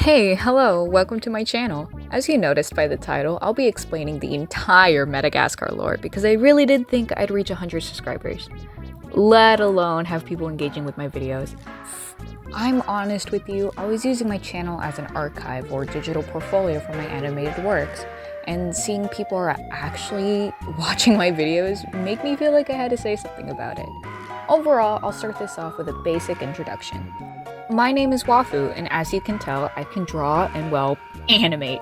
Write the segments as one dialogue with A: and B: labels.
A: Hey, hello, welcome to my channel. As you noticed by the title, I'll be explaining the entire Madagascar lore because I really did think I'd reach 100 subscribers, let alone have people engaging with my videos. I'm honest with you, I was using my channel as an archive or digital portfolio for my animated works, and seeing people are actually watching my videos make me feel like I had to say something about it. Overall, I'll start this off with a basic introduction. My name is Wafu, and as you can tell, I can draw and, well, animate.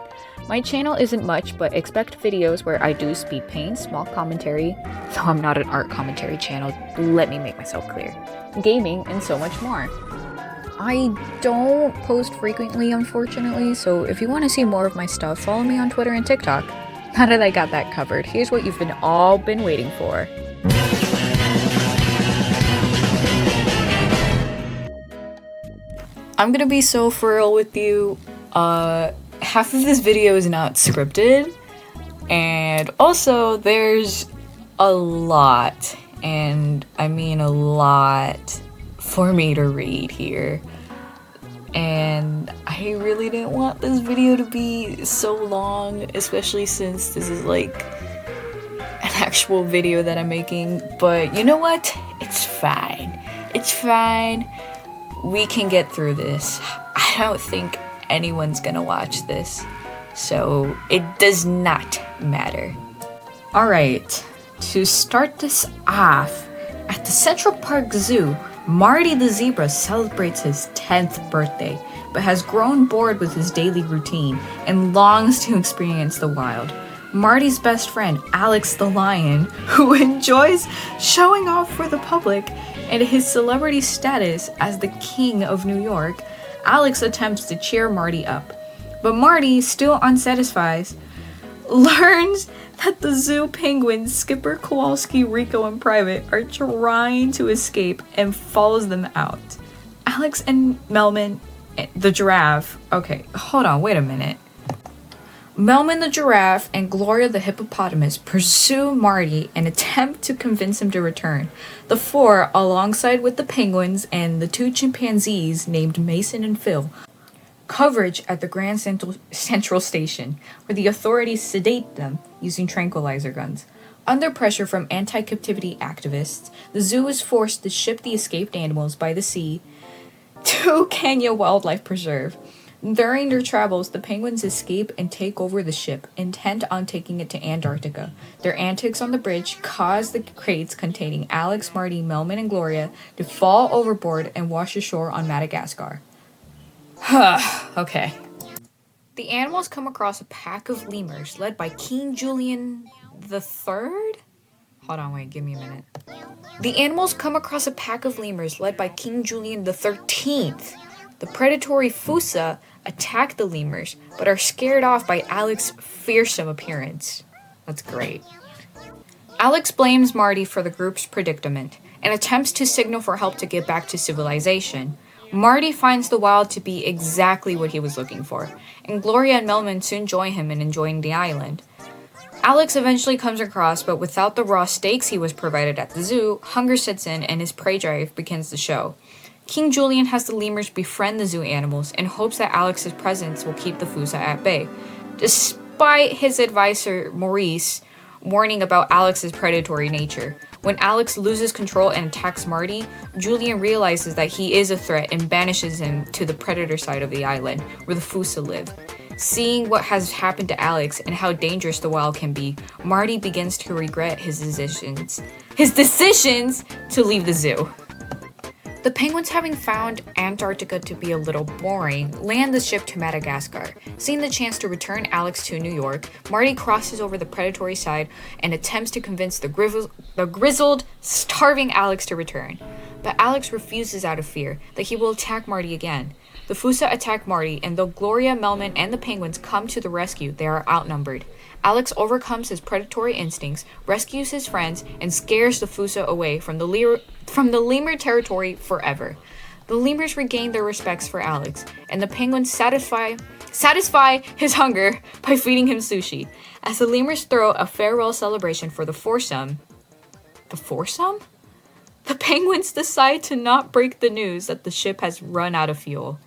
A: My channel isn't much, but expect videos where I do speed paint, small commentary, though I'm not an art commentary channel, let me make myself clear, gaming, and so much more. I don't post frequently, unfortunately, so if you want to see more of my stuff, follow me on Twitter and TikTok. Now that I got that covered, here's what you've all been waiting for. I'm gonna be so for real with you. Half of this video is not scripted, and also there's a lot, and I mean a lot, for me to read here. And I really didn't want this video to be so long, especially since this is like an actual video that I'm making. But you know what? It's fine. It's fine. We can get through this. I don't think anyone's gonna watch this, so it does not matter. Alright, to start this off, at the Central Park Zoo, Marty the zebra celebrates his 10th birthday, but has grown bored with his daily routine and longs to experience the wild. Marty's best friend, Alex the lion, who enjoys showing off for the public and his celebrity status as the King of New York, Alex attempts to cheer Marty up. But Marty, still unsatisfied, learns that the zoo penguins, Skipper, Kowalski, Rico, and Private, are trying to escape and follows them out. Alex and Melman, the giraffe, okay, hold on, wait a minute. Melman the giraffe and Gloria the hippopotamus pursue Marty and attempt to convince him to return. The four, alongside with the penguins and the two chimpanzees named Mason and Phil, coverage at the Grand Central Station, where the authorities sedate them using tranquilizer guns. Under pressure from anti-captivity activists, the zoo is forced to ship the escaped animals by the sea to Kenya Wildlife Preserve. During their travels, the penguins escape and take over the ship, intent on taking it to Antarctica. Their antics on the bridge cause the crates containing Alex, Marty, Melman, and Gloria to fall overboard and wash ashore on Madagascar. Okay. The animals come across a pack of lemurs led by King Julian III? Hold on, wait, give me a minute. The animals come across a pack of lemurs led by King Julian XIII. The predatory Fusa attack the lemurs, but are scared off by Alex's fearsome appearance. That's great. Alex blames Marty for the group's predicament and attempts to signal for help to get back to civilization. Marty finds the wild to be exactly what he was looking for, and Gloria and Melman soon join him in enjoying the island. Alex eventually comes across, but without the raw steaks he was provided at the zoo, hunger sets in and his prey drive begins to show. King Julian has the lemurs befriend the zoo animals in hopes that Alex's presence will keep the Fusa at bay. Despite his advisor, Maurice, warning about Alex's predatory nature, when Alex loses control and attacks Marty, Julian realizes that he is a threat and banishes him to the predator side of the island, where the Fusa live. Seeing what has happened to Alex and how dangerous the wild can be, Marty begins to regret his decisions to leave the zoo. The penguins, having found Antarctica to be a little boring, land the ship to Madagascar. Seeing the chance to return Alex to New York, Marty crosses over the predatory side and attempts to convince the grizzled, starving Alex to return. But Alex refuses out of fear that he will attack Marty again. The Fusa attack Marty, and though Gloria, Melman, and the penguins come to the rescue, they are outnumbered. Alex overcomes his predatory instincts, rescues his friends, and scares the Fusa away from the lemur territory forever. The lemurs regain their respects for Alex, and the penguins satisfy his hunger by feeding him sushi. As the lemurs throw a farewell celebration for the foursome, the penguins decide to not break the news that the ship has run out of fuel.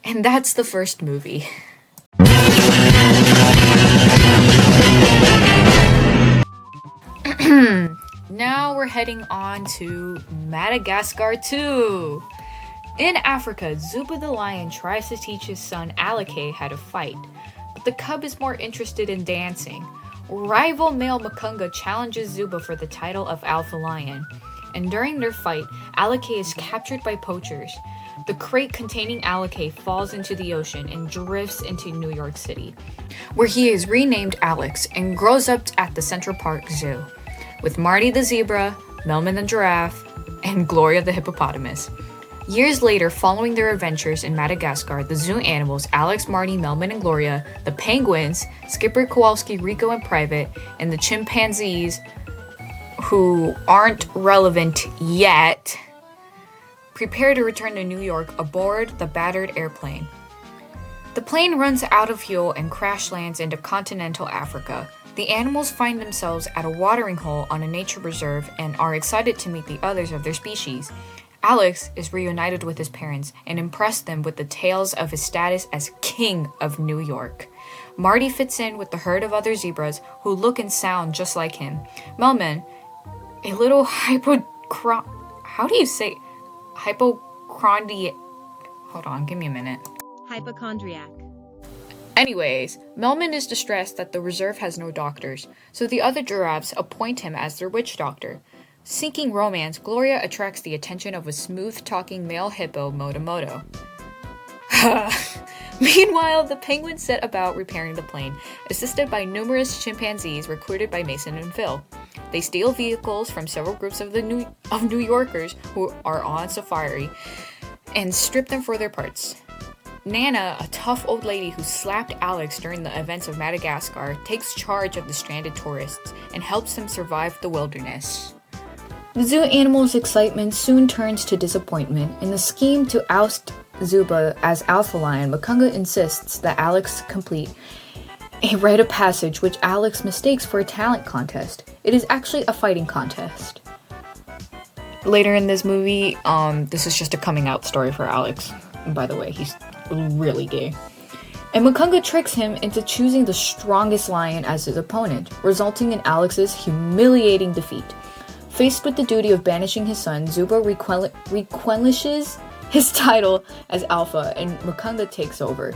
A: And that's the first movie. Now we're heading on to Madagascar 2. In Africa, Zuba the lion tries to teach his son Alake how to fight, but the cub is more interested in dancing. Rival male Makunga challenges Zuba for the title of Alpha Lion, and during their fight, Alake is captured by poachers. The crate containing Alake falls into the ocean and drifts into New York City, where he is renamed Alex and grows up at the Central Park Zoo, with Marty the zebra, Melman the giraffe, and Gloria the hippopotamus. Years later, following their adventures in Madagascar, the zoo animals Alex, Marty, Melman, and Gloria, the penguins, Skipper, Kowalski, Rico, and Private, and the chimpanzees, who aren't relevant yet, prepare to return to New York aboard the battered airplane. The plane runs out of fuel and crash lands into continental Africa. The animals find themselves at a watering hole on a nature reserve and are excited to meet the others of their species. Alex is reunited with his parents and impressed them with the tales of his status as King of New York. Marty fits in with the herd of other zebras who look and sound just like him. Melman, a little hypochondriac. Hold on, give me a minute.
B: Hypochondriac.
A: Anyways, Melman is distressed that the reserve has no doctors, so the other giraffes appoint him as their witch doctor. Seeking romance, Gloria attracts the attention of a smooth-talking male hippo, Moto. Meanwhile, the penguins set about repairing the plane, assisted by numerous chimpanzees recruited by Mason and Phil. They steal vehicles from several groups of New Yorkers who are on safari and strip them for their parts. Nana, a tough old lady who slapped Alex during the events of Madagascar, takes charge of the stranded tourists and helps them survive the wilderness. The zoo animals' excitement soon turns to disappointment. In the scheme to oust Zuba as Alpha Lion, Makunga insists that Alex complete a rite of passage which Alex mistakes for a talent contest. It is actually a fighting contest. Later in this movie, this is just a coming out story for Alex. And by the way, he's really gay. And Makunga tricks him into choosing the strongest lion as his opponent, resulting in Alex's humiliating defeat. Faced with the duty of banishing his son, Zuba relinquishes his title as Alpha, and Makunga takes over.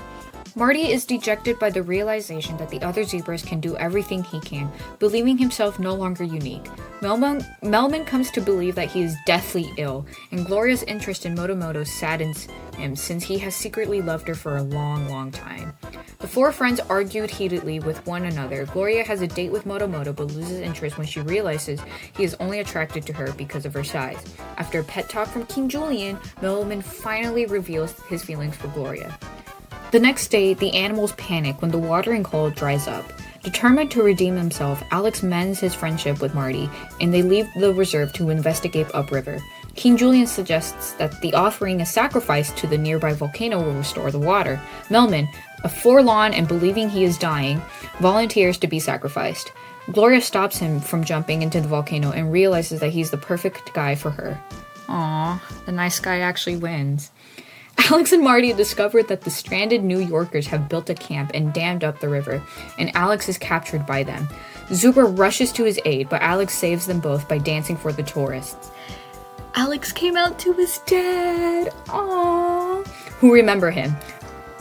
A: Marty is dejected by the realization that the other zebras can do everything he can, believing himself no longer unique. Melman comes to believe that he is deathly ill, and Gloria's interest in Moto saddens him since he has secretly loved her for a long time. The four friends argued heatedly with one another. Gloria has a date with Moto but loses interest when she realizes he is only attracted to her because of her size. After a pet talk from King Julian, Melman finally reveals his feelings for Gloria. The next day, the animals panic when the watering hole dries up. Determined to redeem himself, Alex mends his friendship with Marty, and they leave the reserve to investigate upriver. King Julian suggests that the offering a sacrifice to the nearby volcano will restore the water. Melman, a forlorn and believing he is dying, volunteers to be sacrificed. Gloria stops him from jumping into the volcano and realizes that he's the perfect guy for her. Aww, the nice guy actually wins. Alex and Marty discover that the stranded New Yorkers have built a camp and dammed up the river, and Alex is captured by them. Zuba rushes to his aid, but Alex saves them both by dancing for the tourists. Alex came out to his dad, aww, who remember him.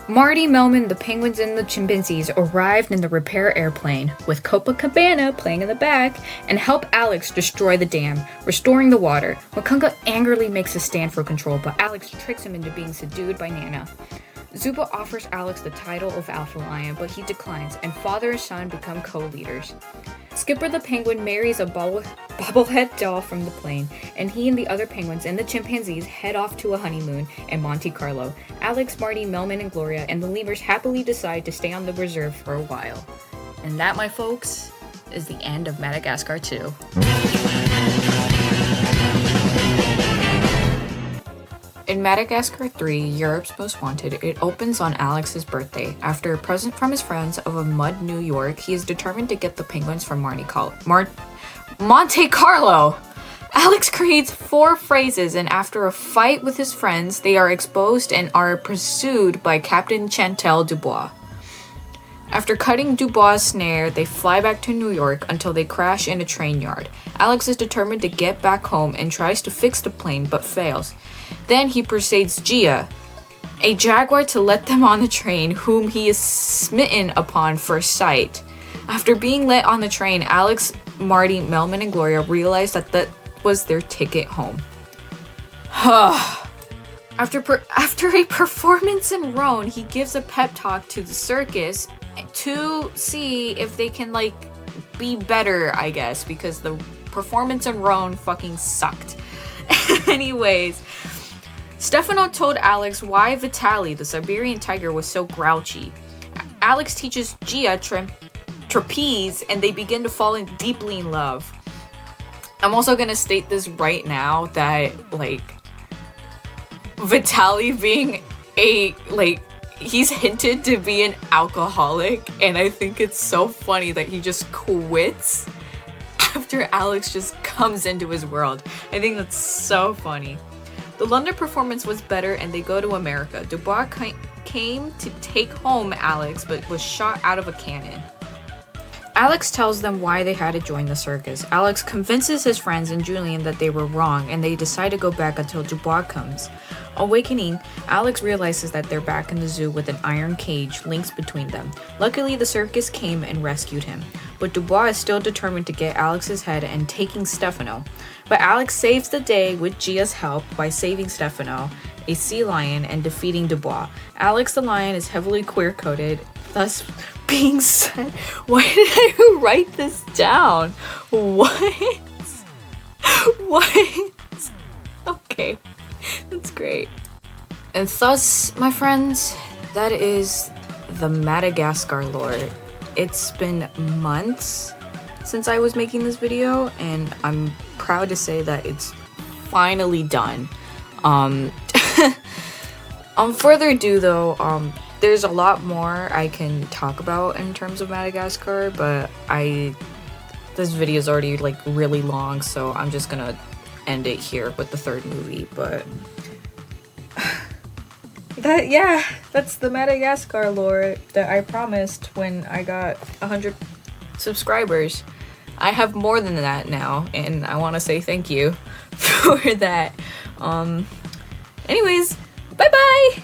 A: Marty, Melman, the penguins, and the chimpanzees arrived in the repair airplane, with Copacabana playing in the back, and help Alex destroy the dam, restoring the water. Makunga angrily makes a stand for control, but Alex tricks him into being subdued by Nana. Zuba offers Alex the title of Alpha Lion, but he declines, and father and son become co-leaders. Skipper the penguin marries a bobblehead doll from the plane, and he and the other penguins and the chimpanzees head off to a honeymoon in Monte Carlo. Alex, Marty, Melman, and Gloria and the lemurs happily decide to stay on the reserve for a while. And that, my folks, is the end of Madagascar 2. In Madagascar 3, Europe's Most Wanted, it opens on Alex's birthday. After a present from his friends of a mud New York, he is determined to get the penguins from Monte Carlo. Alex creates 4 phrases, and after a fight with his friends, they are exposed and are pursued by Captain Chantal Dubois. After cutting Dubois' snare, they fly back to New York until they crash in a train yard. Alex is determined to get back home and tries to fix the plane, but fails. Then he persuades Gia, a jaguar, to let them on the train, whom he is smitten upon first sight. After being let on the train, Alex, Marty, Melman, and Gloria realize that was their ticket home. After a performance in Rome, he gives a pep talk to the circus to see if they can, like, be better, I guess, because the performance in Rome fucking sucked. Anyways, Stefano told Alex why Vitaly, the Siberian tiger, was so grouchy. Alex teaches Gia trapeze, and they begin to fall deeply in love. I'm also gonna state this right now that, like, Vitaly being he's hinted to be an alcoholic, and I think it's so funny that he just quits after Alex just comes into his world. I think that's so funny. The London performance was better, and they go to America. Dubois came to take home Alex, but was shot out of a cannon. Alex tells them why they had to join the circus. Alex convinces his friends and Julian that they were wrong, and they decide to go back until Dubois comes. Awakening, Alex realizes that they're back in the zoo with an iron cage linked between them. Luckily, the circus came and rescued him, but Dubois is still determined to get Alex's head and taking Stefano. But Alex saves the day with Gia's help by saving Stefano, a sea lion, and defeating Dubois. Alex the lion is heavily queer-coded, thus being said. Why did I write this down? What? Okay, that's great. And thus, my friends, that is the Madagascar lore. It's been months since I was making this video, and I'm proud to say that it's finally done. Further ado though, there's a lot more I can talk about in terms of Madagascar, but this video is already, like, really long, so I'm just gonna end it here with the 3rd movie. But that's the Madagascar lore that I promised when I got 100 subscribers. I have more than that now, and I want to say thank you for that. Anyways, bye bye.